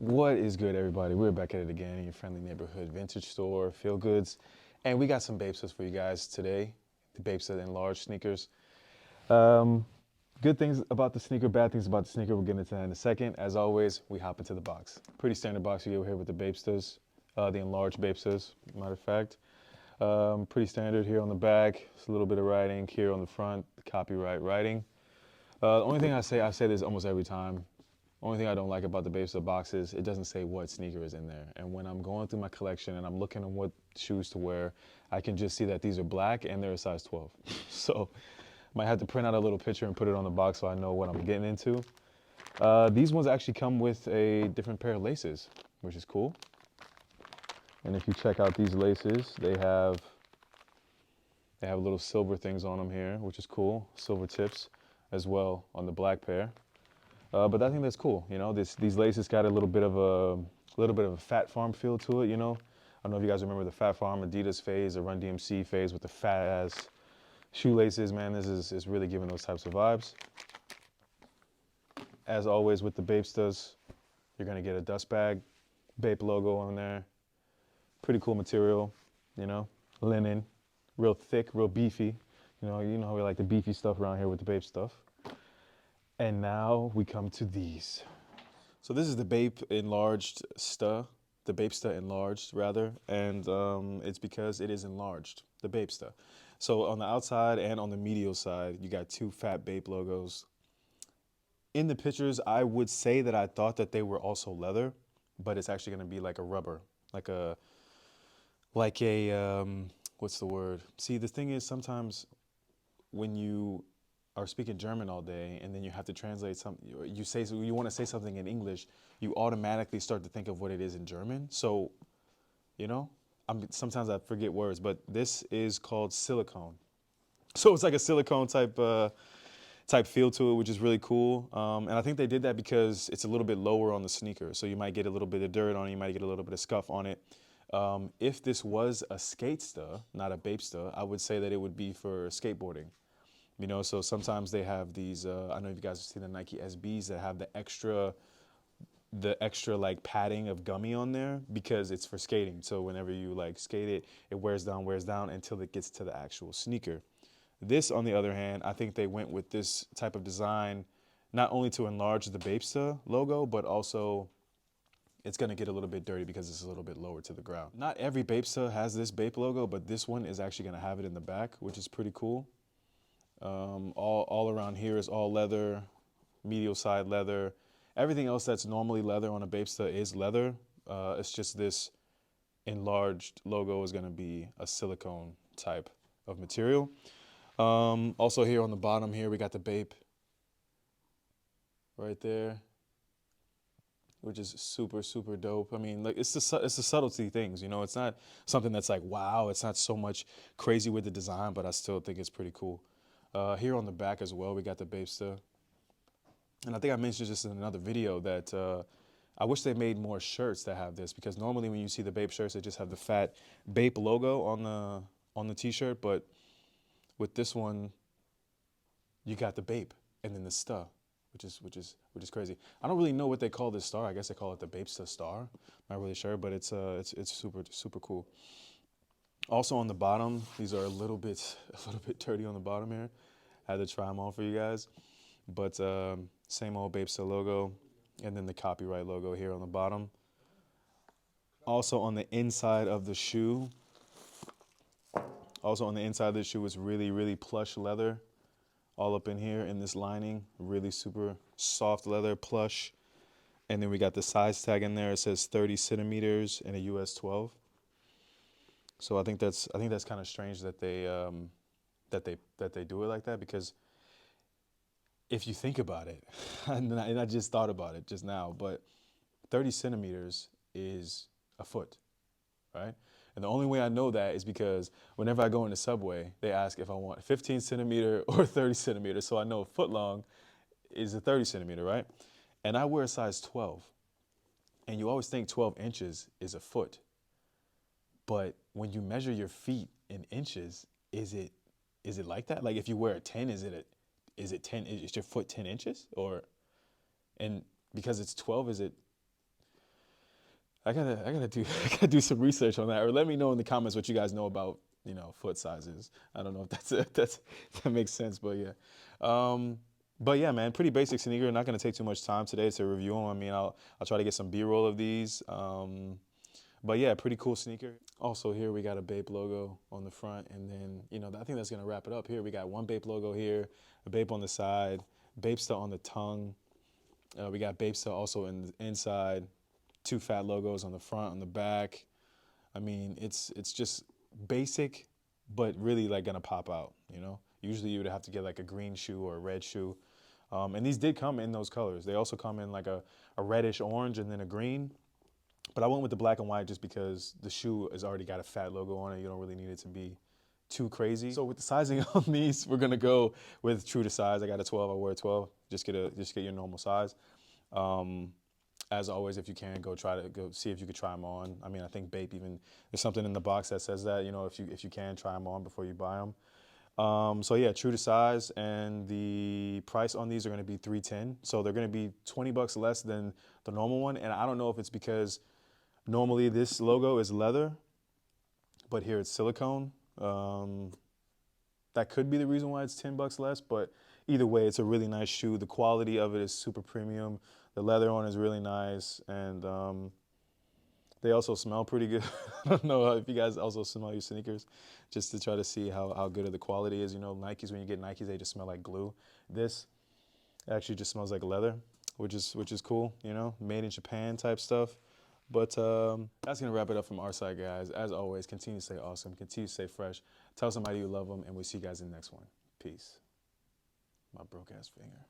What is good, everybody? We're back at it again in your friendly neighborhood vintage store, Feel Goods. And we got some BAPE STAs for you guys today, the BAPE STA Enlarged sneakers. Um, Good things about the sneaker, bad things about the sneaker, we'll get into that in a second. As always, we hop into the box. Pretty standard box we get here with the BAPE STAs, the Enlarged BAPE STAs, matter of fact. Pretty standard here on the back. It's a little bit of writing here on the front, copyright writing. The only thing I say this almost every time. Only thing I don't like about the BAPE STA box is it doesn't say what sneaker is in there. And when I'm going through my collection and I'm looking at what shoes to wear, I can just see that these are black and they're a size 12. So might have to print out a little picture and put it on the box so I know what I'm getting into. These ones actually come with a different pair of laces, which is cool. And if you check out these laces, they have little silver things on them here, which is cool. Silver tips as well on the black pair. But I think that's cool. You know, these laces got a little bit of a Fat Farm feel to it. You know, I don't know if you guys remember the Fat Farm Adidas phase, the Run DMC phase with the fat ass shoelaces. Man, this is really giving those types of vibes. As always with the BAPE STAs, you're gonna get a dust bag, BAPE logo on there. Pretty cool material. You know, linen, real thick, real beefy. You know how we like the beefy stuff around here with the BAPE stuff. And now we come to these. So this is the BAPE Enlarged STA, the BAPE STA Enlarged rather, and it's because it is enlarged, the BAPE STA. So on the outside and on the medial side, you got two fat BAPE logos. In the pictures, I would say that I thought that they were also leather, but it's actually gonna be like a rubber, like a, what's the word? See, the thing is sometimes when you are speaking German all day and then you have to translate something, you want to say something in English, you automatically start to think of what it is in German. So, you know, sometimes I forget words, but this is called silicone. So it's like a silicone type feel to it, which is really cool. And I think they did that because it's a little bit lower on the sneaker. So you might get a little bit of dirt on it, you might get a little bit of scuff on it. If this was a skate STA, not a BAPE STA, I would say that it would be for skateboarding. You know, so sometimes they have these, I don't know if you guys have seen the Nike SBs that have the extra like padding of gummy on there because it's for skating. So whenever you like skate it, it wears down until it gets to the actual sneaker. This, on the other hand, I think they went with this type of design, not only to enlarge the BAPE STA logo, but also it's gonna get a little bit dirty because it's a little bit lower to the ground. Not every BAPE STA has this BAPE logo, but this one is actually gonna have it in the back, which is pretty cool. All around here is all leather, medial side leather. Everything else that's normally leather on a BAPE STA is leather. It's just this enlarged logo is gonna be a silicone type of material. Also here on the bottom here, we got the BAPE right there, which is super, super dope. I mean, like it's the subtlety things, you know, it's not something that's like, wow, it's not so much crazy with the design, but I still think it's pretty cool. Here on the back as well, we got the BAPE STA. And I think I mentioned just in another video that I wish they made more shirts that have this because normally when you see the BAPE shirts, they just have the fat BAPE logo on the t-shirt, but with this one, you got the BAPE and then the STA, which is crazy. I don't really know what they call this star. I guess they call it the BAPE STA star. Not really sure, but it's super cool. Also on the bottom, these are a little bit dirty on the bottom here. Had to try them on for you guys, but same old BAPE STA logo, and then the copyright logo here on the bottom. Also on the inside of the shoe, is really plush leather, all up in here in this lining. Really super soft leather, plush, and then we got the size tag in there. It says 30 centimeters and a US 12. So I think that's kind of strange that they do it like that because if you think about it, and I just thought about it just now, but 30 centimeters is a foot, right? And the only way I know that is because whenever I go in the subway, they ask if I want 15 centimeter or 30 centimeters. So I know a foot long is a 30 centimeter, right? And I wear a size 12. And you always think 12 inches is a foot. But when you measure your feet in inches, is it like that? Like if you wear a 10, is it 10, is your foot 10 inches? And because it's 12, is it, I gotta do I gotta do some research on that, or let me know in the comments what you guys know about, you know, foot sizes. I don't know if that makes sense, but yeah. But yeah, man, pretty basic sneaker. Not gonna take too much time today to review them. I mean, I'll try to get some B-roll of these. But yeah, pretty cool sneaker. Also here we got a BAPE logo on the front, and then, you know, I think that's gonna wrap it up here. We got one BAPE logo here, a BAPE on the side, BAPE STA on the tongue. We got BAPE STA also in the inside, two fat logos on the front, on the back. I mean, it's just basic, but really like gonna pop out, you know? Usually you would have to get like a green shoe or a red shoe. And these did come in those colors. They also come in like a reddish orange and then a green. But I went with the black and white just because the shoe has already got a fat logo on it. You don't really need it to be too crazy. So with the sizing on these, we're gonna go with true to size. I got a 12, I wear a 12. Just get your normal size. As always, if you can, go see if you could try them on. I mean, I think BAPE even, there's something in the box that says that, you know, if you can try them on before you buy them. So yeah, true to size, and the price on these are gonna be $310. So they're gonna be 20 bucks less than the normal one. And I don't know if it's because normally this logo is leather, but here it's silicone. That could be the reason why it's 10 bucks less, but either way, it's a really nice shoe. The quality of it is super premium. The leather on is really nice, and they also smell pretty good. I don't know if you guys also smell your sneakers, just to try to see how good of the quality is. You know, Nikes, when you get Nikes, they just smell like glue. This actually just smells like leather, which is cool, you know, made in Japan type stuff. But that's going to wrap it up from our side, guys. As always, continue to stay awesome, continue to stay fresh. Tell somebody you love them, and we'll see you guys in the next one. Peace. My broke ass finger.